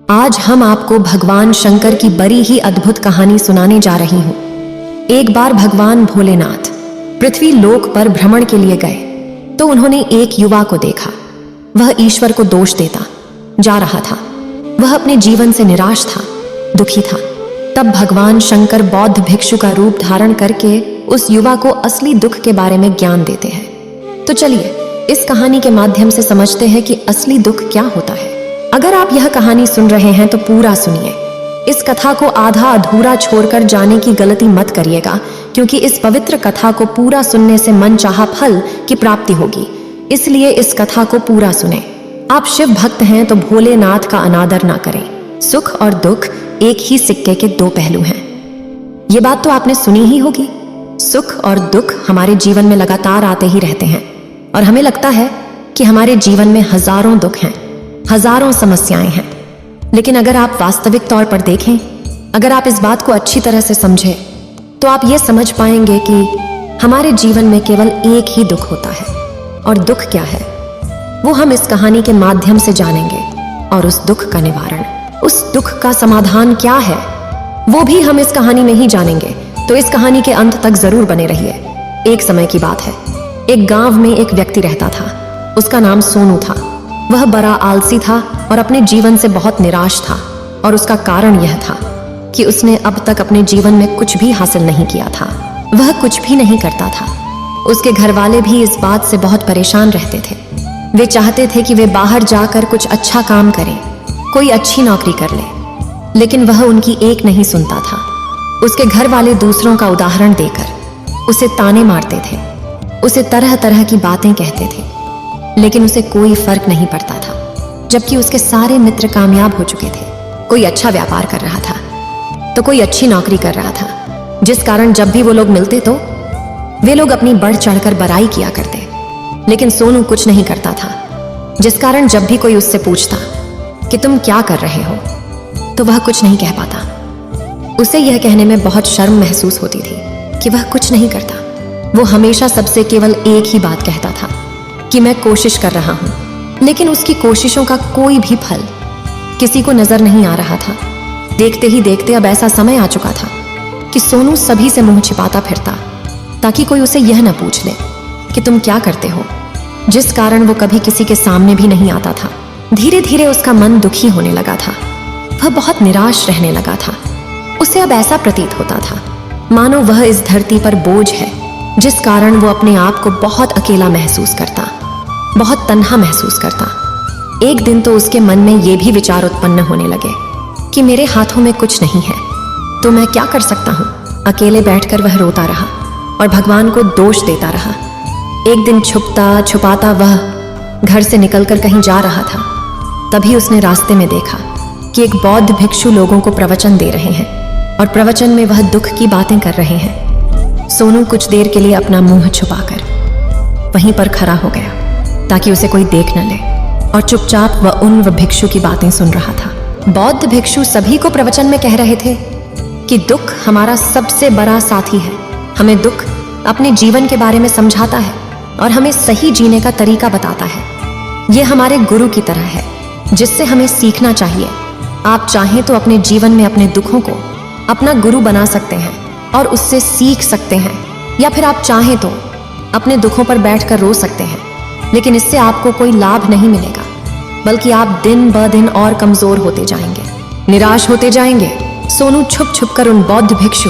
आज हम आपको भगवान शंकर की बड़ी ही अद्भुत कहानी सुनाने जा रही हूँ। एक बार भगवान भोलेनाथ पृथ्वी लोक पर भ्रमण के लिए गए तो उन्होंने एक युवा को देखा। वह ईश्वर को दोष देता जा रहा था। वह अपने जीवन से निराश था, दुखी था। तब भगवान शंकर बौद्ध भिक्षु का रूप धारण करके उस युवा को असली दुख के बारे में ज्ञान देते हैं। तो चलिए इस कहानी के माध्यम से समझते हैं कि असली दुख क्या होता है। अगर आप यह कहानी सुन रहे हैं तो पूरा सुनिए। इस कथा को आधा अधूरा छोड़कर जाने की गलती मत करिएगा, क्योंकि इस पवित्र कथा को पूरा सुनने से मनचाहा फल की प्राप्ति होगी। इसलिए इस कथा को पूरा सुने। आप शिव भक्त हैं तो भोलेनाथ का अनादर ना करें। सुख और दुख एक ही सिक्के के दो पहलू हैं। ये बात तो आपने सुनी ही होगी। सुख और दुख हमारे जीवन में लगातार आते ही रहते हैं और हमें लगता है कि हमारे जीवन में हजारों दुख हैं, हजारों समस्याएं हैं। लेकिन अगर आप वास्तविक तौर पर देखें, अगर आप इस बात को अच्छी तरह से समझें, तो आप ये समझ पाएंगे कि हमारे जीवन में केवल एक ही दुख होता है। और दुख क्या है वो हम इस कहानी के माध्यम से जानेंगे। और उस दुख का निवारण, उस दुख का समाधान क्या है, वो भी हम इस कहानी में ही जानेंगे। तो इस कहानी के अंत तक जरूर बने रहिए। एक समय की बात है, एक गांव में एक व्यक्ति रहता था। उसका नाम सोनू था। वह बड़ा आलसी था और अपने जीवन से बहुत निराश था। और उसका कारण यह था कि उसने अब तक अपने जीवन में कुछ भी हासिल नहीं किया था। वह कुछ भी नहीं करता था। उसके घर वाले भी इस बात से बहुत परेशान रहते थे। वे चाहते थे कि वे बाहर जाकर कुछ अच्छा काम करें, कोई अच्छी नौकरी कर ले, लेकिन वह उनकी एक नहीं सुनता था। उसके घर वाले दूसरों का उदाहरण देकर उसे ताने मारते थे, उसे तरह तरह की बातें कहते थे, लेकिन उसे कोई फर्क नहीं पड़ता था। जबकि उसके सारे मित्र कामयाब हो चुके थे। कोई अच्छा व्यापार कर रहा था तो कोई अच्छी नौकरी कर रहा था, जिस कारण जब भी वो लोग मिलते तो वे लोग अपनी बढ़ चढ़कर बड़ाई किया करते। लेकिन सोनू कुछ नहीं करता था, जिस कारण जब भी कोई उससे पूछता कि तुम क्या कर रहे हो, तो वह कुछ नहीं कह पाता। उसे यह कहने में बहुत शर्म महसूस होती थी कि वह कुछ नहीं करता। वो हमेशा सबसे केवल एक ही बात कहता था कि मैं कोशिश कर रहा हूं। लेकिन उसकी कोशिशों का कोई भी फल किसी को नजर नहीं आ रहा था। देखते ही देखते अब ऐसा समय आ चुका था कि सोनू सभी से मुंह छिपाता फिरता, ताकि कोई उसे यह न पूछ ले कि तुम क्या करते हो, जिस कारण वो कभी किसी के सामने भी नहीं आता था। धीरे धीरे उसका मन दुखी होने लगा था। वह बहुत निराश रहने लगा था। उसे अब ऐसा प्रतीत होता था मानो वह इस धरती पर बोझ है, जिस कारण वो अपने आप को बहुत अकेला महसूस करता, बहुत तन्हा महसूस करता। एक दिन तो उसके मन में ये भी विचार उत्पन्न होने लगे कि मेरे हाथों में कुछ नहीं है तो मैं क्या कर सकता हूँ। अकेले बैठकर वह रोता रहा और भगवान को दोष देता रहा। एक दिन छुपता छुपाता वह घर से निकलकर कहीं जा रहा था। तभी उसने रास्ते में देखा कि एक बौद्ध भिक्षु लोगों को प्रवचन दे रहे हैं और प्रवचन में वह दुख की बातें कर रहे हैं। सोनू कुछ देर के लिए अपना मुंह छुपाकर वहीं पर खड़ा हो गया ताकि उसे कोई देख न ले, और चुपचाप वह उन भिक्षु की बातें सुन रहा था। बौद्ध भिक्षु सभी को प्रवचन में कह रहे थे कि दुख हमारा सबसे बड़ा साथी है। हमें दुख अपने जीवन के बारे में समझाता है और हमें सही जीने का तरीका बताता है। यह हमारे गुरु की तरह है, जिससे हमें सीखना चाहिए। आप चाहें तो अपने जीवन में अपने दुखों को अपना गुरु बना सकते हैं और उससे सीख सकते हैं, या फिर आप चाहें तो अपने दुखों पर बैठकर रो सकते हैं। लेकिन इससे आपको कोई लाभ नहीं मिलेगा, बल्कि आप दिन ब दिन और कमजोर होते जाएंगे, निराश होते जाएंगे। सोनू छुप छुप कर उन बौद्ध भिक्षु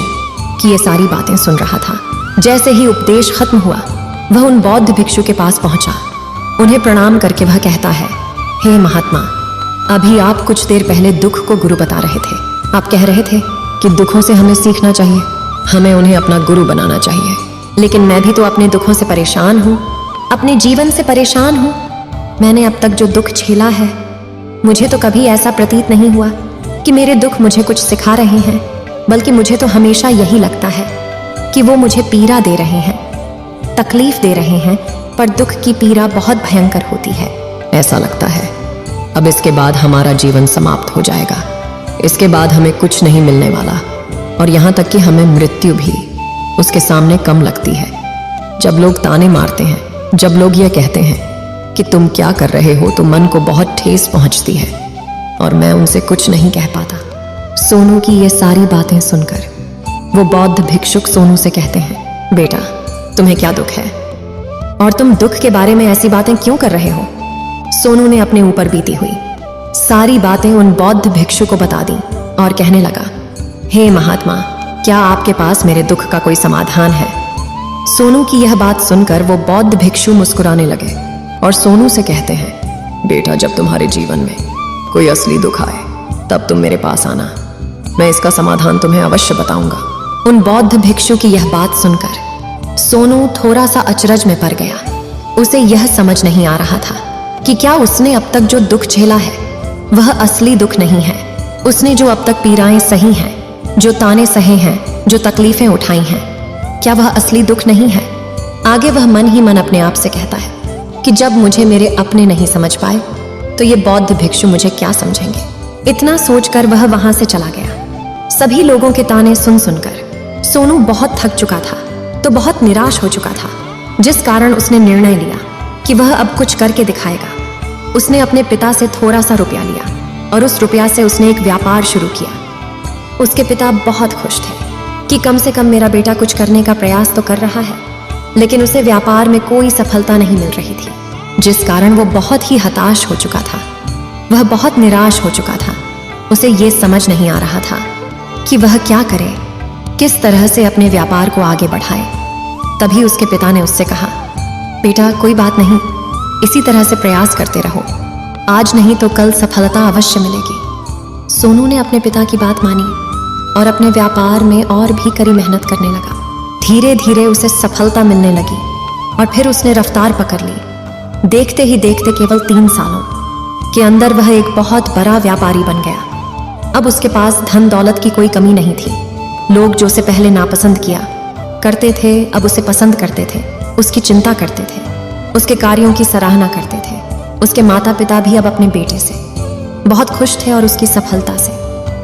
की ये सारी बातें सुन रहा था। जैसे ही उपदेश खत्म हुआ, वह उन बौद्ध भिक्षु के पास पहुंचा। उन्हें प्रणाम करके वह कहता है, हे महात्मा, अभी आप कुछ देर पहले दुख को गुरु बता रहे थे। आप कह रहे थे कि दुखों से हमें सीखना चाहिए, हमें उन्हें अपना गुरु बनाना चाहिए। लेकिन मैं भी तो अपने दुखों से परेशान हूँ, अपने जीवन से परेशान हूँ। मैंने अब तक जो दुख झेला है, मुझे तो कभी ऐसा प्रतीत नहीं हुआ कि मेरे दुख मुझे कुछ सिखा रहे हैं, बल्कि मुझे तो हमेशा यही लगता है कि वो मुझे पीड़ा दे रहे हैं, तकलीफ दे रहे हैं। पर दुख की पीड़ा बहुत भयंकर होती है। ऐसा लगता है अब इसके बाद हमारा जीवन समाप्त हो जाएगा, इसके बाद हमें कुछ नहीं मिलने वाला, और यहाँ तक कि हमें मृत्यु भी उसके सामने कम लगती है। जब लोग ताने मारते हैं, जब लोग ये कहते हैं कि तुम क्या कर रहे हो, तो मन को बहुत ठेस पहुंचती है। और मैं उनसे कुछ नहीं कह पाता। सोनू की ये सारी बातें सुनकर वो बौद्ध भिक्षुक सोनू से कहते हैं, बेटा तुम्हें क्या दुख है और तुम दुख के बारे में ऐसी बातें क्यों कर रहे हो? सोनू ने अपने ऊपर बीती हुई सारी बातें उन बौद्ध भिक्षु को बता दी और कहने लगा, हे महात्मा, क्या आपके पास मेरे दुख का कोई समाधान है? सोनू की यह बात सुनकर वो बौद्ध भिक्षु मुस्कुराने लगे और सोनू से कहते हैं, बेटा जब तुम्हारे जीवन में कोई असली दुख आए तब तुम मेरे पास आना, मैं इसका समाधान तुम्हें अवश्य बताऊंगा। उन बौद्ध भिक्षु की यह बात सुनकर सोनू थोड़ा सा अचरज में पड़ गया। उसे यह समझ नहीं आ रहा था कि क्या उसने अब तक जो दुख झेला है वह असली दुख नहीं है। उसने जो अब तक पीड़ाएं सही हैं, जो ताने सहे हैं, जो तकलीफें उठाई हैं, क्या वह असली दुख नहीं है? आगे वह मन ही मन अपने आप से कहता है कि जब मुझे मेरे अपने नहीं समझ पाए तो ये बौद्ध भिक्षु मुझे क्या समझेंगे। इतना सोचकर वह वहां से चला गया। सभी लोगों के ताने सुन सुनकर सोनू बहुत थक चुका था तो बहुत निराश हो चुका था, जिस कारण उसने निर्णय लिया कि वह अब कुछ करके दिखाएगा। उसने अपने पिता से थोड़ा सा रुपया लिया और उस रुपया से उसने एक व्यापार शुरू किया। उसके पिता बहुत खुश थे कि कम से कम मेरा बेटा कुछ करने का प्रयास तो कर रहा है, लेकिन उसे व्यापार में कोई सफलता नहीं मिल रही थी, जिस कारण वो बहुत ही हताश हो चुका था। वह बहुत निराश हो चुका था। उसे ये समझ नहीं आ रहा था कि वह क्या करे, किस तरह से अपने व्यापार को आगे बढ़ाए। तभी उसके पिता ने उससे कहा, बेटा कोई बात नहीं, इसी तरह से प्रयास करते रहो, आज नहीं तो कल सफलता अवश्य मिलेगी। सोनू ने अपने पिता की बात मानी और अपने व्यापार में और भी कड़ी मेहनत करने लगा। धीरे धीरे उसे सफलता मिलने लगी और फिर उसने रफ्तार पकड़ ली। देखते ही देखते केवल 3 सालों के अंदर वह एक बहुत बड़ा व्यापारी बन गया। अब उसके पास धन दौलत की कोई कमी नहीं थी। लोग जो उसे पहले नापसंद किया करते थे अब उसे पसंद करते थे, उसकी चिंता करते थे, उसके कार्यों की सराहना करते थे। उसके माता पिता भी अब अपने बेटे से बहुत खुश थे और उसकी सफलता से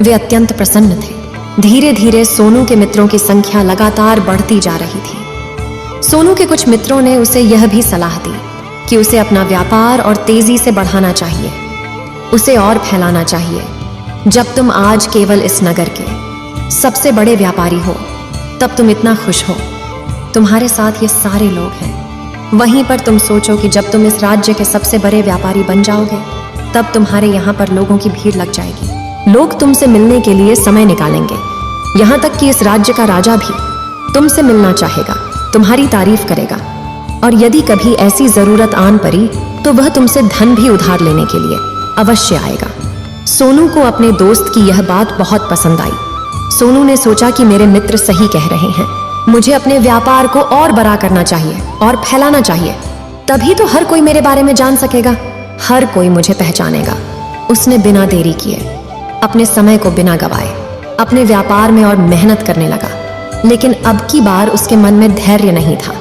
वे अत्यंत प्रसन्न थे। धीरे धीरे सोनू के मित्रों की संख्या लगातार बढ़ती जा रही थी। सोनू के कुछ मित्रों ने उसे यह भी सलाह दी कि उसे अपना व्यापार और तेजी से बढ़ाना चाहिए, उसे और फैलाना चाहिए। जब तुम आज केवल इस नगर के सबसे बड़े व्यापारी हो तब तुम इतना खुश हो, तुम्हारे साथ ये सारे लोग हैं। वहीं पर तुम सोचो कि जब तुम इस राज्य के सबसे बड़े व्यापारी बन जाओगे तब तुम्हारे यहाँ पर लोगों की भीड़ लग जाएगी। लोग तुमसे मिलने के लिए समय निकालेंगे। यहाँ तक कि इस राज्य का राजा भी तुमसे मिलना चाहेगा, तुम्हारी तारीफ करेगा, और यदि कभी ऐसी जरूरत आन पड़ी तो वह तुमसे धन भी उधार लेने के लिए अवश्य आएगा। सोनू को अपने दोस्त की यह बात बहुत पसंद आई। सोनू ने सोचा कि मेरे मित्र सही कह रहे हैं, मुझे अपने व्यापार को और बड़ा करना चाहिए और फैलाना चाहिए, तभी तो हर कोई मेरे बारे में जान सकेगा, हर कोई मुझे पहचानेगा। उसने बिना देरी किए, अपने समय को बिना गवाए अपने व्यापार में और मेहनत करने लगा। लेकिन अब की बार उसके मन में धैर्य नहीं था,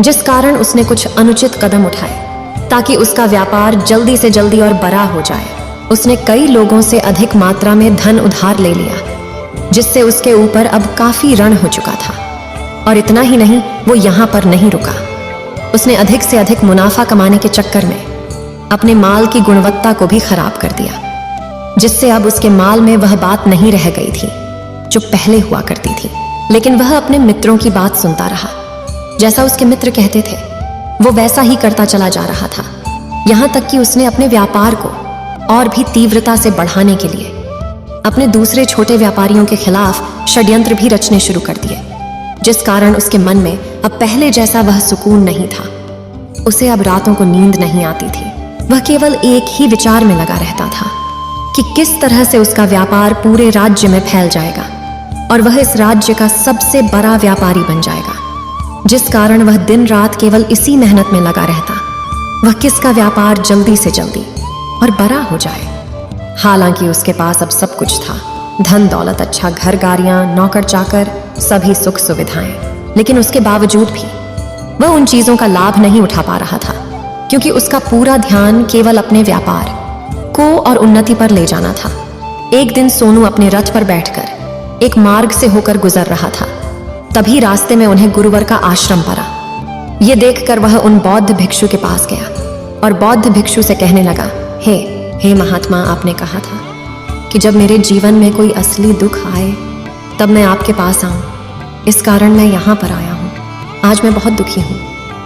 जिस कारण उसने कुछ अनुचित कदम उठाए ताकि उसका व्यापार जल्दी से जल्दी और बड़ा हो जाए। उसने कई लोगों से अधिक मात्रा में धन उधार ले लिया, जिससे उसके ऊपर अब काफी ऋण हो चुका था। और इतना ही नहीं, वो यहाँ पर नहीं रुका। उसने अधिक से अधिक मुनाफा कमाने के चक्कर में अपने माल की गुणवत्ता को भी खराब कर दिया, जिससे अब उसके माल में वह बात नहीं रह गई थी जो पहले हुआ करती थी। लेकिन वह अपने मित्रों की बात सुनता रहा। जैसा उसके मित्र कहते थे वो वैसा ही करता चला जा रहा था। यहाँ तक कि उसने अपने व्यापार को और भी तीव्रता से बढ़ाने के लिए अपने दूसरे छोटे व्यापारियों के खिलाफ षड्यंत्र भी रचने शुरू कर दिए, जिस कारण उसके मन में अब पहले जैसा वह सुकून नहीं था। उसे अब रातों को नींद नहीं आती थी। वह केवल एक ही विचार में लगा रहता था कि किस तरह से उसका व्यापार पूरे राज्य में फैल जाएगा और वह इस राज्य का सबसे बड़ा व्यापारी बन जाएगा, जिस कारण वह दिन रात केवल इसी मेहनत में लगा रहता, वह किसका व्यापार जल्दी से जल्दी और बड़ा हो जाए। हालांकि उसके पास अब सब कुछ था, धन दौलत, अच्छा घर, गाड़ियां, नौकर चाकर, सभी सुख सुविधाएं। लेकिन उसके बावजूद भी वह उन चीजों का लाभ नहीं उठा पा रहा था, क्योंकि उसका पूरा ध्यान केवल अपने व्यापार को और उन्नति पर ले जाना था। एक दिन सोनू अपने रथ पर बैठकर एक मार्ग से होकर गुजर रहा था। तभी रास्ते में उन्हें गुरुवर का आश्रम पड़ा। ये देखकर वह उन बौद्ध भिक्षु के पास गया और बौद्ध भिक्षु से कहने लगा, हे महात्मा, आपने कहा था कि जब मेरे जीवन में कोई असली दुख आए तब मैं आपके पास आऊं। इस कारण मैं यहाँ पर आया हूँ। आज मैं बहुत दुखी हूँ।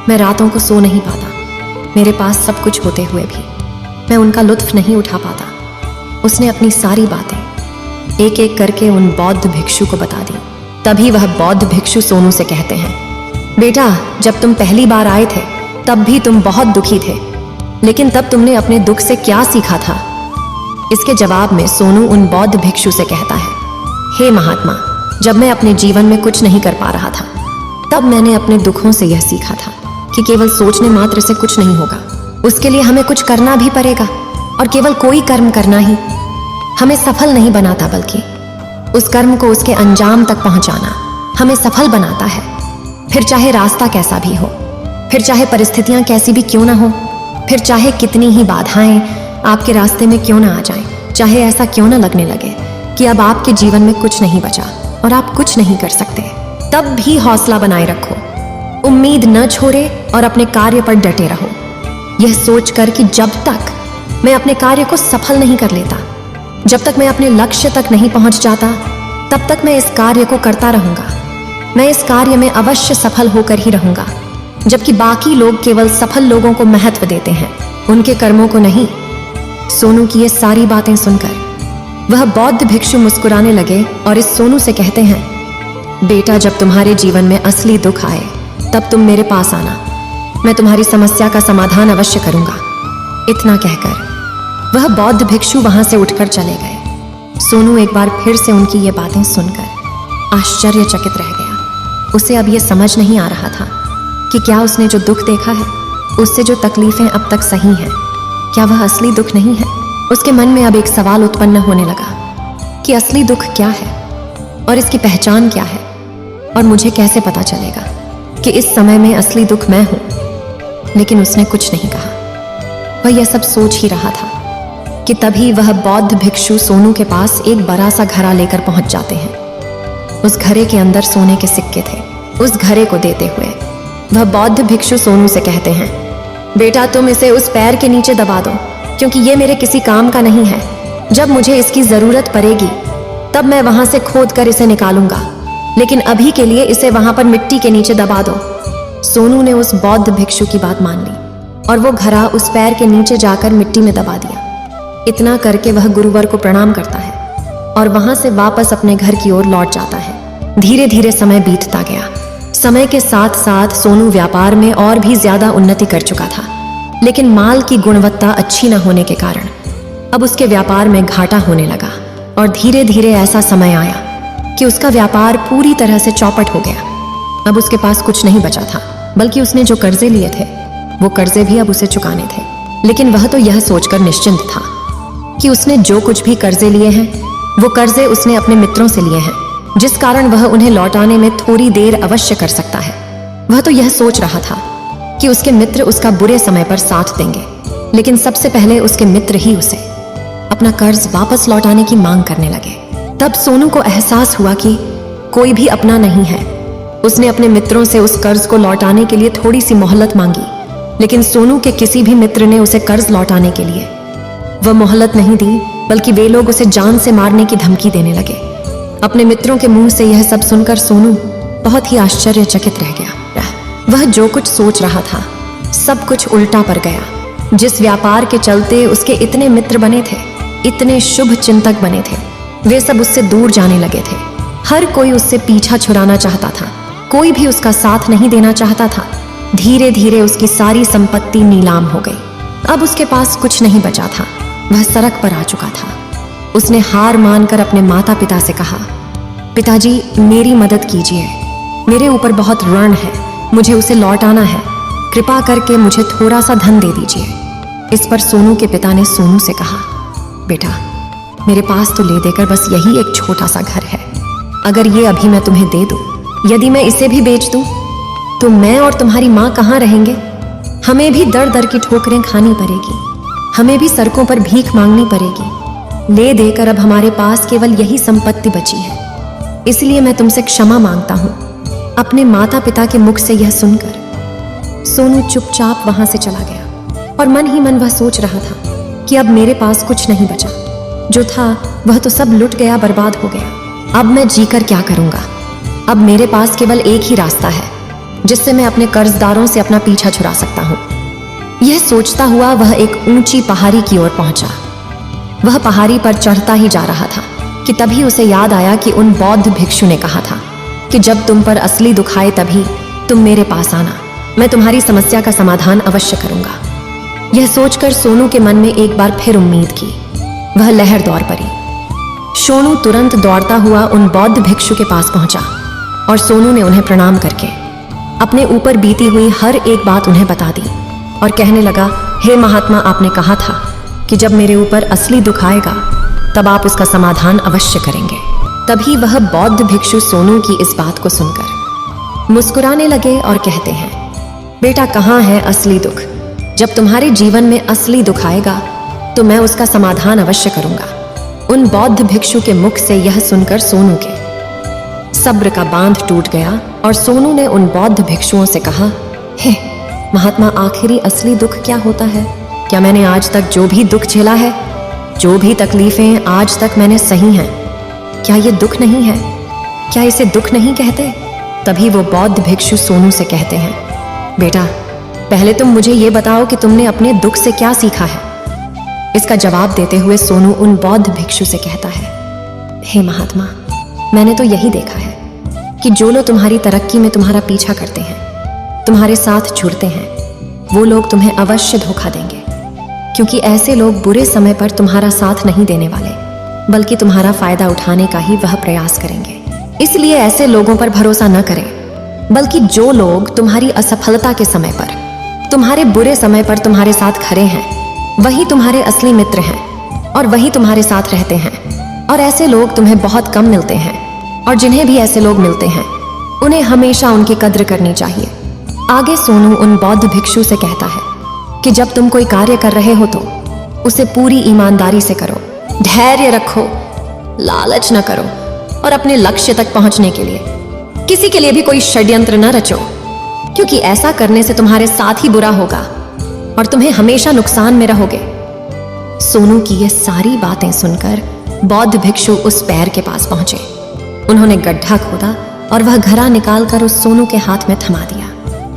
मैं रातों को सो नहीं पाता। मेरे पास सब कुछ होते हुए भी मैं उनका लुत्फ नहीं उठा पाता। उसने अपनी सारी बातें एक एक करके उन बौद्ध भिक्षु को बता दी। तभी वह बौद्ध भिक्षु सोनू से कहते हैं, बेटा, जब तुम पहली बार आए थे तब भी तुम बहुत दुखी थे, लेकिन तब तुमने अपने दुख से क्या सीखा था? इसके जवाब में सोनू उन बौद्ध भिक्षु से कहता है, हे महात्मा, जब मैं अपने जीवन में कुछ नहीं कर पा रहा था तब मैंने अपने दुखों से यह सीखा था कि केवल सोचने मात्र से कुछ नहीं होगा। उसके लिए हमें कुछ करना भी पड़ेगा, और केवल कोई कर्म करना ही हमें सफल नहीं बनाता, बल्कि उस कर्म को उसके अंजाम तक पहुंचाना हमें सफल बनाता है। फिर चाहे रास्ता कैसा भी हो, फिर चाहे परिस्थितियां कैसी भी क्यों ना हो, फिर चाहे कितनी ही बाधाएं आपके रास्ते में क्यों ना आ जाएं, चाहे ऐसा क्यों ना लगने लगे कि अब आपके जीवन में कुछ नहीं बचा और आप कुछ नहीं कर सकते, तब भी हौसला बनाए रखो, उम्मीद न छोड़े और अपने कार्य पर डटे रहो, यह सोचकर कि जब तक मैं अपने कार्य को सफल नहीं कर लेता, जब तक मैं अपने लक्ष्य तक नहीं पहुंच जाता, तब तक मैं इस कार्य को करता रहूंगा। मैं इस कार्य में अवश्य सफल होकर ही रहूंगा। जबकि बाकी लोग केवल सफल लोगों को महत्व देते हैं, उनके कर्मों को नहीं। सोनू की ये सारी बातें सुनकर वह बौद्ध भिक्षु मुस्कुराने लगे और इस सोनू से कहते हैं, बेटा, जब तुम्हारे जीवन में असली दुख आए तब तुम मेरे पास आना, मैं तुम्हारी समस्या का समाधान अवश्य करूंगा। इतना कहकर वह बौद्ध भिक्षु वहां से उठकर चले गए। सोनू एक बार फिर से उनकी ये बातें सुनकर आश्चर्यचकित रह गया। उसे अब यह समझ नहीं आ रहा था कि क्या उसने जो दुख देखा है, उससे जो तकलीफें अब तक सही हैं, क्या वह असली दुख नहीं है? उसके मन में अब एक सवाल उत्पन्न होने लगा कि असली दुख क्या है और इसकी पहचान क्या है, और मुझे कैसे पता चलेगा कि इस समय में असली दुख मैं हूं। लेकिन उसने कुछ नहीं कहा। वह यह सब सोच ही रहा था कि तभी वह बौद्ध भिक्षु सोनू के पास एक बड़ा सा घड़ा लेकर पहुंच जाते हैं। उस घड़े के अंदर सोने के सिक्के थे। उस घड़े को देते हुए वह बौद्ध भिक्षु सोनू से कहते हैं, बेटा, तुम इसे उस पैर के नीचे दबा दो, क्योंकि ये मेरे किसी काम का नहीं है। जब मुझे इसकी जरूरत पड़ेगी तब मैं वहां से खोद कर इसे निकालूंगा, लेकिन अभी के लिए इसे वहां पर मिट्टी के नीचे दबा दो। सोनू ने उस बौद्ध भिक्षु की बात मान ली और वो घड़ा उस पैर के नीचे जाकर मिट्टी में दबा दिया। इतना करके वह गुरुवर को प्रणाम करता है और वहां से वापस अपने घर की ओर लौट जाता है। धीरे धीरे समय बीतता गया। समय के साथ साथ सोनू व्यापार में और भी ज्यादा उन्नति कर चुका था, लेकिन माल की गुणवत्ता अच्छी न होने के कारण अब उसके व्यापार में घाटा होने लगा। और धीरे धीरे ऐसा समय आया कि उसका व्यापार पूरी तरह से चौपट हो गया। अब उसके पास कुछ नहीं बचा था, बल्कि उसने जो कर्जे लिए थे वो कर्जे भी अब उसे चुकाने थे। लेकिन वह तो यह सोचकर निश्चिंत था कि उसने जो कुछ भी कर्जे लिए हैं वो कर्जे उसने अपने मित्रों से लिए हैं, जिस कारण वह उन्हें लौटाने में थोड़ी देर अवश्य कर सकता है। वह तो यह सोच रहा था कि उसके मित्र उसका बुरे समय पर साथ देंगे, लेकिन सबसे पहले उसके मित्र ही उसे अपना कर्ज वापस लौटाने की मांग करने लगे। तब सोनू को एहसास हुआ कि कोई भी अपना नहीं है। उसने अपने मित्रों से उस कर्ज को लौटाने के लिए थोड़ी सी मोहलत मांगी, लेकिन सोनू के किसी भी मित्र ने उसे कर्ज लौटाने के लिए वह मोहलत नहीं दी, बल्कि वे लोग उसे जान से मारने की धमकी देने लगे। अपने मित्रों के मुंह से यह सब सुनकर सोनू बहुत ही आश्चर्यचकित रह गया। वह जो कुछ सोच रहा था सब कुछ उल्टा पड़ गया। जिस व्यापार के चलते उसके इतने मित्र बने थे, इतने शुभ चिंतक बने थे, वे सब उससे दूर जाने लगे थे। हर कोई उससे पीछा छुड़ाना चाहता था, कोई भी उसका साथ नहीं देना चाहता था। धीरे धीरे उसकी सारी संपत्ति नीलाम हो गई। अब उसके पास कुछ नहीं बचा था। वह सड़क पर आ चुका था। उसने हार मानकर अपने माता पिता से कहा, पिताजी, मेरी मदद कीजिए, मेरे ऊपर बहुत ऋण है, मुझे उसे लौटाना है, कृपा करके मुझे थोड़ा सा धन दे दीजिए। इस पर सोनू के पिता ने सोनू से कहा, बेटा, मेरे पास तो ले देकर बस यही एक छोटा सा घर है। अगर ये अभी मैं तुम्हें दे दूं, यदि मैं इसे भी बेच दूं, तो मैं और तुम्हारी माँ कहाँ रहेंगे? हमें भी दर दर की ठोकरें खानी पड़ेगी, हमें भी सड़कों पर भीख मांगनी पड़ेगी। ले देकर अब हमारे पास केवल यही संपत्ति बची है, इसलिए मैं तुमसे क्षमा मांगता हूँ। अपने माता पिता के मुख से यह सुनकर सोनू चुपचाप वहां से चला गया और मन ही मन वह सोच रहा था कि अब मेरे पास कुछ नहीं बचा, जो था वह तो सब लुट गया, बर्बाद हो गया। अब मैं जीकर क्या करूंगा? अब मेरे पास केवल एक ही रास्ता है जिससे मैं अपने कर्जदारों से अपना पीछा छुड़ा सकता हूं। यह सोचता हुआ वह एक ऊंची पहाड़ी की ओर पहुंचा। वह पहाड़ी पर चढ़ता ही जा रहा था कि तभी उसे याद आया कि उन बौद्ध भिक्षु ने कहा था कि जब तुम पर असली दुख आए तभी तुम मेरे पास आना, मैं तुम्हारी समस्या का समाधान अवश्य करूंगा। यह सोचकर सोनू के मन में एक बार फिर उम्मीद की। वह लहर दौड़ पड़ी। सोनू तुरंत दौड़ता हुआ उन बौद्ध भिक्षु के पास पहुंचा और सोनू ने उन्हें प्रणाम करके अपने ऊपर बीती हुई हर एक बात उन्हें बता दी और कहने लगा, हे महात्मा, आपने कहा था कि जब मेरे ऊपर असली दुख आएगा तब आप उसका समाधान अवश्य करेंगे। तभी वह बौद्ध भिक्षु सोनू की इस बात को सुनकर मुस्कुराने लगे और कहते हैं, बेटा, कहाँ है असली दुख? जब तुम्हारे जीवन में असली दुख आएगा तो मैं उसका समाधान अवश्य करूंगा। उन बौद्ध भिक्षु के मुख से यह सुनकर सोनू के सब्र का बांध टूट गया और सोनू ने उन बौद्ध भिक्षुओं से कहा, हे महात्मा, आखिरी असली दुख क्या होता है? क्या मैंने आज तक जो भी दुख झेला है, जो भी तकलीफें आज तक मैंने सही हैं, क्या ये दुख नहीं है? क्या इसे दुख नहीं कहते? तभी वो बौद्ध भिक्षु सोनू से कहते हैं, बेटा, पहले तुम मुझे ये बताओ कि तुमने अपने दुख से क्या सीखा है। इसका जवाब देते हुए सोनू उन बौद्ध भिक्षु से कहता है, हे महात्मा, मैंने तो यही देखा है कि जो लोग तुम्हारी तरक्की में तुम्हारा पीछा करते हैं, तुम्हारे साथ जुड़ते हैं, वो लोग तुम्हें अवश्य धोखा देंगे, क्योंकि ऐसे लोग बुरे समय पर तुम्हारा साथ नहीं देने वाले, बल्कि तुम्हारा फायदा उठाने का ही वह प्रयास करेंगे। इसलिए ऐसे लोगों पर भरोसा न करें, बल्कि जो लोग तुम्हारी असफलता के समय पर, तुम्हारे बुरे समय पर तुम्हारे साथ खड़े हैं, वही तुम्हारे असली मित्र हैं और वही तुम्हारे साथ रहते हैं। और ऐसे लोग तुम्हें बहुत कम मिलते हैं, और जिन्हें भी ऐसे लोग मिलते हैं उन्हें हमेशा उनकी कद्र करनी चाहिए। आगे सोनू उन बौद्ध भिक्षु से कहता है कि जब तुम कोई कार्य कर रहे हो तो उसे पूरी ईमानदारी से करो, धैर्य रखो, लालच न करो और अपने लक्ष्य तक पहुंचने के लिए किसी के लिए भी कोई षड्यंत्र न रचो, क्योंकि ऐसा करने से तुम्हारे साथ ही बुरा होगा और तुम्हें हमेशा नुकसान में रहोगे। सोनू की ये सारी बातें सुनकर बौद्ध भिक्षु उस पैर के पास पहुंचे। उन्होंने गड्ढा खोदा और वह घड़ा निकालकर उस सोनू के हाथ में थमा दिया,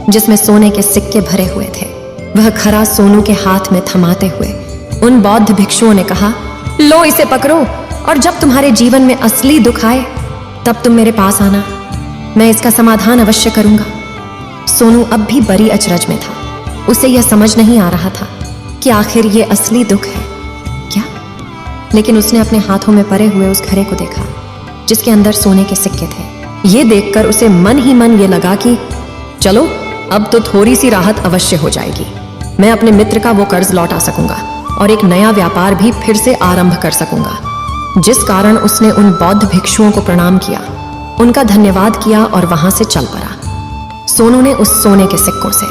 जिसमें सोने के सिक्के भरे हुए थे। वह घड़ा सोनू के हाथ में थमाते हुए उन बौद्ध भिक्षुओं ने कहा, लो इसे पकड़ो, और जब तुम्हारे जीवन में असली दुख आए तब तुम मेरे पास आना, मैं इसका समाधान अवश्य करूंगा। सोनू अब भी बड़ी अचरज में था। उसे यह समझ नहीं आ रहा था कि आखिर ये असली दुख है क्या, लेकिन उसने अपने हाथों में पड़े हुए उस घड़े को देखा जिसके अंदर सोने के सिक्के थे। ये देखकर उसे मन ही मन ये लगा कि चलो, अब तो थोड़ी सी राहत अवश्य हो जाएगी। मैं अपने मित्र का वो कर्ज लौटा सकूंगा और एक नया व्यापार भी फिर से आरंभ कर सकूंगा। जिस कारण उसने उन बौद्ध भिक्षुओं को प्रणाम किया, उनका धन्यवाद किया और वहां से चल पड़ा। सोनू ने उस सोने के सिक्कों से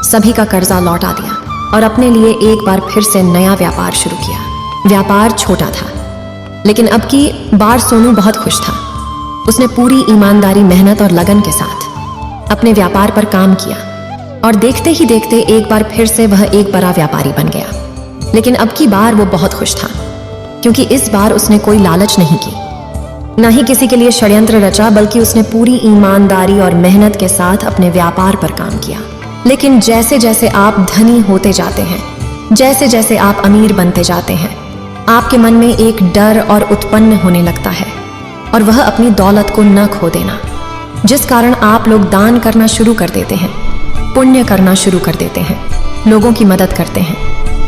सभी का कर्जा लौटा दिया और अपने लिए एक बार फिर से नया व्यापार शुरू किया। व्यापार छोटा था, लेकिन अब की बार सोनू बहुत खुश था। उसने पूरी ईमानदारी, मेहनत और लगन के साथ अपने व्यापार पर काम किया और देखते ही देखते एक बार फिर से वह एक बड़ा व्यापारी बन गया। लेकिन अब की बार वो बहुत खुश था, क्योंकि इस बार उसने कोई लालच नहीं की, न ही किसी के लिए षड्यंत्र रचा, बल्कि उसने पूरी ईमानदारी और मेहनत के साथ अपने व्यापार पर काम किया। लेकिन जैसे जैसे आप धनी होते जाते हैं, जैसे जैसे आप अमीर बनते जाते हैं, आपके मन में एक डर और उत्पन्न होने लगता है, और वह अपनी दौलत को न खो देना, जिस कारण आप लोग दान करना शुरू कर देते हैं, पुण्य करना शुरू कर देते हैं, लोगों की मदद करते हैं,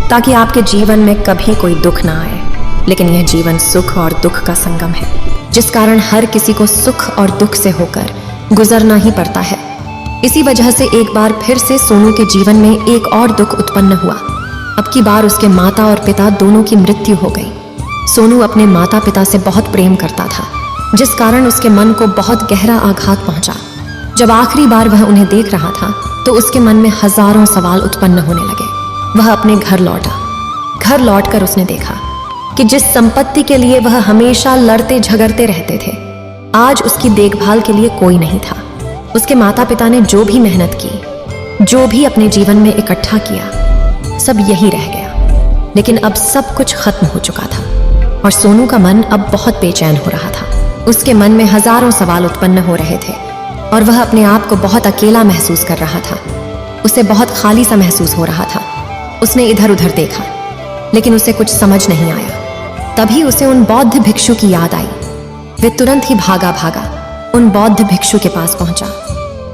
ताकि आपके जीवन में कभी कोई दुख ना आए। लेकिन यह जीवन सुख और दुख का संगम है, जिस कारण हर किसी को सुख और दुख से होकर गुजरना ही पड़ता है। इसी वजह से एक बार फिर से सोनू के जीवन में एक और दुख उत्पन्न हुआ। अब की बार उसके माता और पिता दोनों की मृत्यु हो गई। सोनू अपने माता पिता से बहुत प्रेम करता था, जिस कारण उसके मन को बहुत गहरा आघात पहुंचा। जब आखिरी बार वह उन्हें देख रहा था तो उसके मन में हजारों सवाल उत्पन्न होने लगे। वह अपने घर लौटा। घर लौटकर उसने देखा कि जिस संपत्ति के लिए वह हमेशा लड़ते झगड़ते रहते थे, आज उसकी देखभाल के लिए कोई नहीं था। उसके माता पिता ने जो भी मेहनत की, जो भी अपने जीवन में इकट्ठा किया, सब यही रह गया। लेकिन अब सब कुछ खत्म हो चुका था और सोनू का मन अब बहुत बेचैन हो रहा था। उसके मन में हजारों सवाल उत्पन्न हो रहे थे और वह अपने आप को बहुत अकेला महसूस कर रहा था। उसे बहुत खाली सा महसूस हो रहा था। उसने इधर उधर देखा, लेकिन उसे कुछ समझ नहीं आया। तभी उसे उन बौद्ध भिक्षु की याद आई। वे तुरंत ही भागा उन बौद्ध भिक्षु के पास पहुंचा।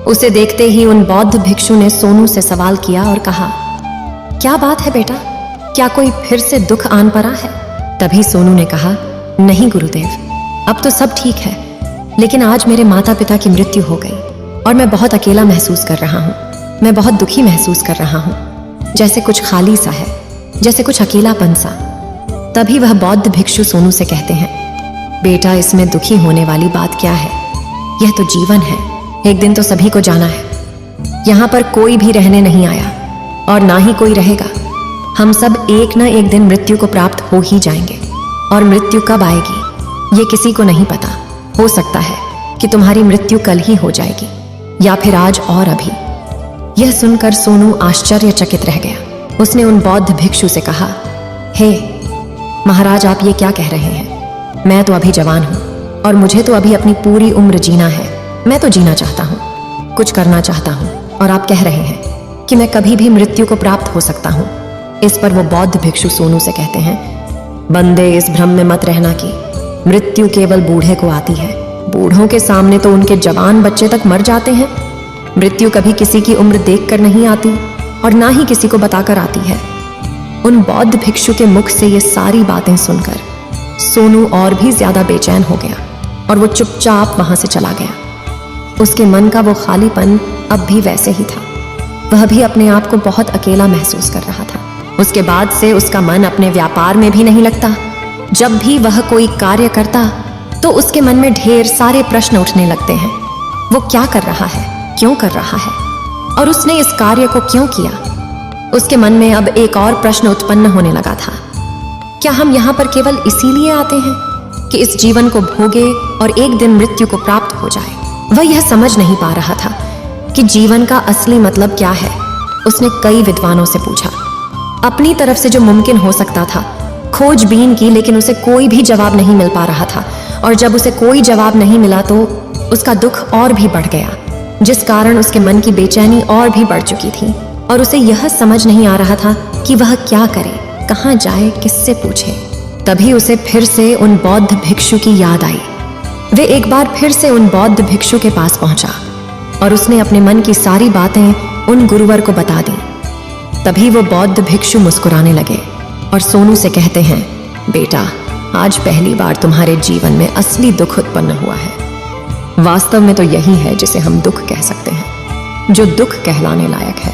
उसे देखते ही उन बौद्ध भिक्षु ने सोनू से सवाल किया और कहा, क्या बात है बेटा, क्या कोई फिर से दुख आन पड़ा है? तभी सोनू ने कहा, नहीं गुरुदेव, अब तो सब ठीक है, लेकिन आज मेरे माता पिता की मृत्यु हो गई और मैं बहुत अकेला महसूस कर रहा हूँ। मैं बहुत दुखी महसूस कर रहा हूँ, जैसे कुछ खाली सा है, जैसे कुछ अकेलापन सा। तभी वह बौद्ध भिक्षु सोनू से कहते हैं, बेटा, इसमें दुखी होने वाली बात क्या है? यह तो जीवन है, एक दिन तो सभी को जाना है। यहाँ पर कोई भी रहने नहीं आया और ना ही कोई रहेगा। हम सब एक न एक दिन मृत्यु को प्राप्त हो ही जाएंगे, और मृत्यु कब आएगी ये किसी को नहीं पता। हो सकता है कि तुम्हारी मृत्यु कल ही हो जाएगी, या फिर आज और अभी। यह सुनकर सोनू आश्चर्यचकित रह गया। उसने उन बौद्ध भिक्षु से कहा, हे महाराज, आप ये क्या कह रहे हैं? मैं तो अभी जवान हूँ और मुझे तो अभी अपनी पूरी उम्र जीना है। मैं तो जीना चाहता हूँ, कुछ करना चाहता हूँ, और आप कह रहे हैं कि मैं कभी भी मृत्यु को प्राप्त हो सकता हूँ। इस पर वो बौद्ध भिक्षु सोनू से कहते हैं, बंदे, इस भ्रम में मत रहना कि मृत्यु केवल बूढ़े को आती है। बूढ़ों के सामने तो उनके जवान बच्चे तक मर जाते हैं। मृत्यु कभी किसी की उम्र देखकर नहीं आती और ना ही किसी को बताकर आती है। उन बौद्ध भिक्षु के मुख से ये सारी बातें सुनकर सोनू और भी ज्यादा बेचैन हो गया और वो चुपचाप वहां से चला गया। उसके मन का वो खालीपन अब भी वैसे ही था। वह भी अपने आप को बहुत अकेला महसूस कर रहा था। उसके बाद से उसका मन अपने व्यापार में भी नहीं लगता। जब भी वह कोई कार्य करता तो उसके मन में ढेर सारे प्रश्न उठने लगते हैं। वो क्या कर रहा है, क्यों कर रहा है, और उसने इस कार्य को क्यों किया? उसके मन में अब एक और प्रश्न उत्पन्न होने लगा था, क्या हम यहाँ पर केवल इसीलिए आते हैं कि इस जीवन को भोगे और एक दिन मृत्यु को प्राप्त हो जाए? वह यह समझ नहीं पा रहा था कि जीवन का असली मतलब क्या है। उसने कई विद्वानों से पूछा, अपनी तरफ से जो मुमकिन हो सकता था खोजबीन की, लेकिन उसे कोई भी जवाब नहीं मिल पा रहा था। और जब उसे कोई जवाब नहीं मिला तो उसका दुख और भी बढ़ गया, जिस कारण उसके मन की बेचैनी और भी बढ़ चुकी थी। और उसे यह समझ नहीं आ रहा था कि वह क्या करे, कहाँ जाए, किससे पूछे। तभी उसे फिर से उन बौद्ध भिक्षु की याद आई। वे एक बार फिर से उन बौद्ध भिक्षु के पास पहुंचा और उसने अपने मन की सारी बातें उन गुरुवर को बता दी। तभी वो बौद्ध भिक्षु मुस्कुराने लगे और सोनू से कहते हैं, बेटा, आज पहली बार तुम्हारे जीवन में असली दुख उत्पन्न हुआ है। वास्तव में तो यही है जिसे हम दुख कह सकते हैं, जो दुख कहलाने लायक है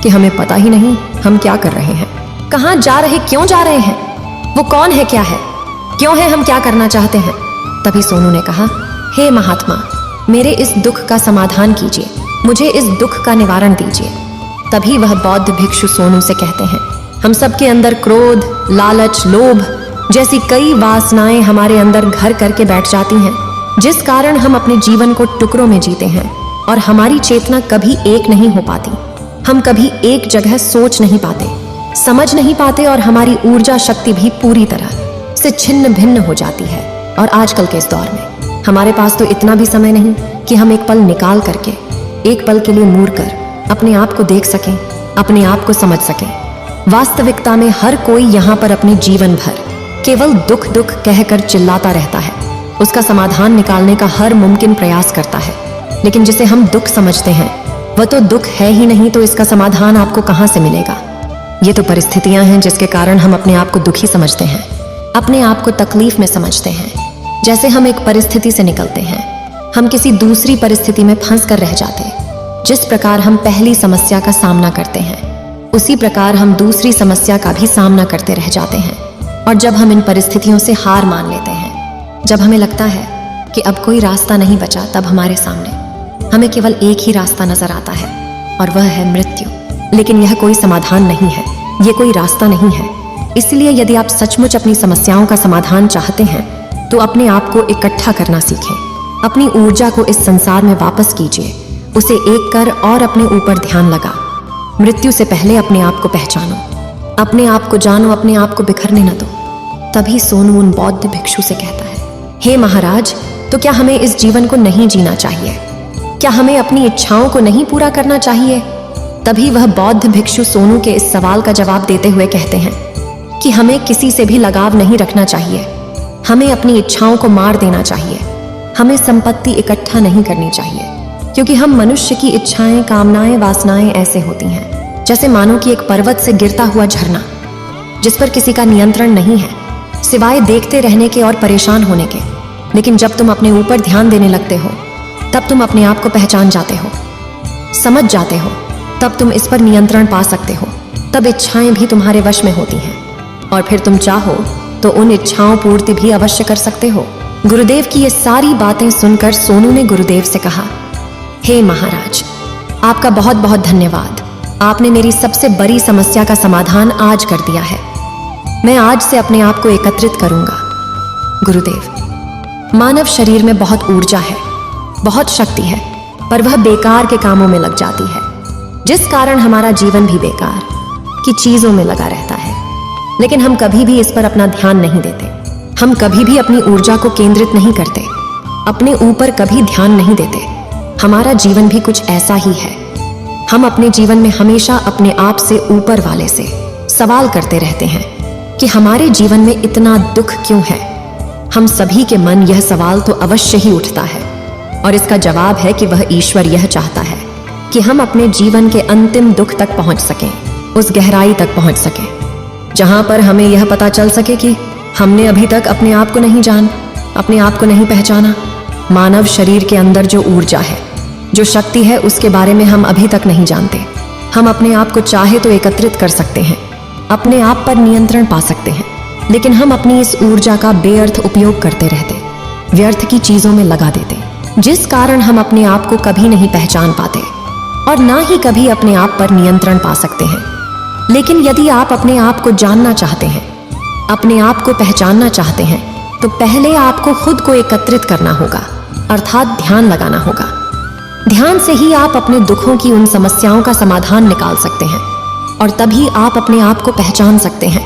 कि हमें पता ही नहीं हम क्या कर रहे हैं, कहाँ जा रहे, क्यों जा रहे हैं, वो कौन है, क्या है, क्यों है, हम क्या करना चाहते हैं। तभी सोनू ने कहा, हे महात्मा, मेरे इस दुख का समाधान कीजिए, मुझे इस दुख का निवारण दीजिए। तभी वह बौद्ध भिक्षु सोनू से कहते हैं, हम सबके अंदर क्रोध, लालच, लोभ जैसी कई वासनाएं हमारे अंदर घर करके बैठ जाती हैं, जिस कारण हम अपने जीवन को टुकड़ों में जीते हैं और हमारी चेतना कभी एक नहीं हो पाती। हम कभी एक जगह सोच नहीं पाते, समझ नहीं पाते, और हमारी ऊर्जा शक्ति भी पूरी तरह से छिन्न भिन्न हो जाती है। और आजकल के इस दौर में हमारे पास तो इतना भी समय नहीं कि हम एक पल निकाल करके, एक पल के लिए मुड़ कर अपने आप को देख सकें, अपने आप को समझ सकें। वास्तविकता में हर कोई यहाँ पर अपने जीवन भर केवल दुख दुख कहकर चिल्लाता रहता है। उसका समाधान निकालने का हर मुमकिन प्रयास करता है, लेकिन जिसे हम दुख समझते हैं वह तो दुख है ही नहीं, तो इसका समाधान आपको कहाँ से मिलेगा? ये तो परिस्थितियां हैं जिसके कारण हम अपने आप को दुखी समझते हैं, अपने आप को तकलीफ में समझते हैं। जैसे हम एक परिस्थिति से निकलते हैं, हम किसी दूसरी परिस्थिति में फंस कर रह जाते हैं। जिस प्रकार हम पहली समस्या का सामना करते हैं, उसी प्रकार हम दूसरी समस्या का भी सामना करते रह जाते हैं। और जब हम इन परिस्थितियों से हार मान लेते हैं, जब हमें लगता है कि अब कोई रास्ता नहीं बचा, तब हमारे सामने हमें केवल एक ही रास्ता नजर आता है, और वह है मृत्यु। लेकिन यह कोई समाधान नहीं है, ये कोई रास्ता नहीं है। इसलिए यदि आप सचमुच अपनी समस्याओं का समाधान चाहते हैं तो अपने आप को इकट्ठा करना सीखें। अपनी ऊर्जा को इस संसार में वापस कीजिए, उसे एक कर और अपने ऊपर ध्यान लगा। मृत्यु से पहले अपने आप को पहचानो, अपने आप को जानो, अपने आप को बिखरने न दो। तभी सोनू उन बौद्ध भिक्षु से कहता है, हे महाराज, तो क्या हमें इस जीवन को नहीं जीना चाहिए? क्या हमें अपनी इच्छाओं को नहीं पूरा करना चाहिए? तभी वह बौद्ध भिक्षु सोनू के इस सवाल का जवाब देते हुए कहते हैं कि हमें किसी से भी लगाव नहीं रखना चाहिए, हमें अपनी इच्छाओं को मार देना चाहिए, हमें संपत्ति इकट्ठा नहीं करनी चाहिए, क्योंकि हम मनुष्य की इच्छाएं, कामनाएं, वासनाएं ऐसे होती हैं जैसे मानो कि एक पर्वत से गिरता हुआ झरना, जिस पर किसी का नियंत्रण नहीं है सिवाय देखते रहने के और परेशान होने के। लेकिन जब तुम अपने ऊपर ध्यान देने लगते हो तब तुम अपने आप को पहचान जाते हो, समझ जाते हो, तब तुम इस पर नियंत्रण पा सकते हो, तब इच्छाएं भी तुम्हारे वश में होती हैं और फिर तुम चाहो तो उन इच्छाओं पूर्ति भी अवश्य कर सकते हो। गुरुदेव की ये सारी बातें सुनकर सोनू ने गुरुदेव से कहा, हे महाराज, आपका बहुत बहुत धन्यवाद, आपने मेरी सबसे बड़ी समस्या का समाधान आज कर दिया है। मैं आज से अपने आप को एकत्रित करूंगा। गुरुदेव, मानव शरीर में बहुत ऊर्जा है, बहुत शक्ति है, पर वह बेकार के कामों में लग जाती है, जिस कारण हमारा जीवन भी बेकार की चीजों में लगा रहता है। लेकिन हम कभी भी इस पर अपना ध्यान नहीं देते, हम कभी भी अपनी ऊर्जा को केंद्रित नहीं करते, अपने ऊपर कभी ध्यान नहीं देते। हमारा जीवन भी कुछ ऐसा ही है। हम अपने जीवन में हमेशा अपने आप से ऊपर वाले से सवाल करते रहते हैं कि हमारे जीवन में इतना दुख क्यों है। हम सभी के मन यह सवाल तो अवश्य ही उठता है और इसका जवाब है कि वह ईश्वर यह चाहता है कि हम अपने जीवन के अंतिम दुख तक पहुंच सकें, उस गहराई तक पहुंच सकें जहां पर हमें यह पता चल सके कि हमने अभी तक अपने आप को नहीं जान, अपने आप को नहीं पहचाना। मानव शरीर के अंदर जो ऊर्जा है, जो शक्ति है, उसके बारे में हम अभी तक नहीं जानते। हम अपने आप को चाहे तो एकत्रित कर सकते हैं, अपने आप पर नियंत्रण पा सकते हैं, लेकिन हम अपनी इस ऊर्जा का बेअर्थ उपयोग करते रहते, व्यर्थ की चीजों में लगा देते, जिस कारण हम अपने आप को कभी नहीं पहचान पाते और ना ही कभी अपने आप पर नियंत्रण पा सकते हैं। लेकिन यदि आप अपने आप को जानना चाहते हैं, अपने आप को पहचानना चाहते हैं, तो पहले आपको खुद को एकत्रित करना होगा, अर्थात ध्यान लगाना होगा। ध्यान से ही आप अपने दुखों की उन समस्याओं का समाधान निकाल सकते हैं और तभी आप अपने आप को पहचान सकते हैं,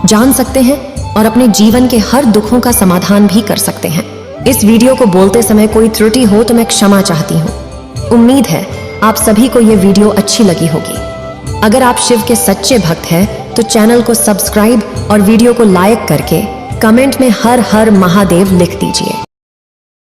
जान सकते हैं और अपने जीवन के हर दुखों का समाधान भी कर सकते हैं। इस वीडियो को बोलते समय कोई त्रुटि हो तो मैं क्षमा चाहती हूँ। उम्मीद है आप सभी को यह वीडियो अच्छी लगी होगी। अगर आप शिव के सच्चे भक्त हैं तो चैनल को सब्सक्राइब और वीडियो को लाइक करके कमेंट में हर हर महादेव लिख दीजिए।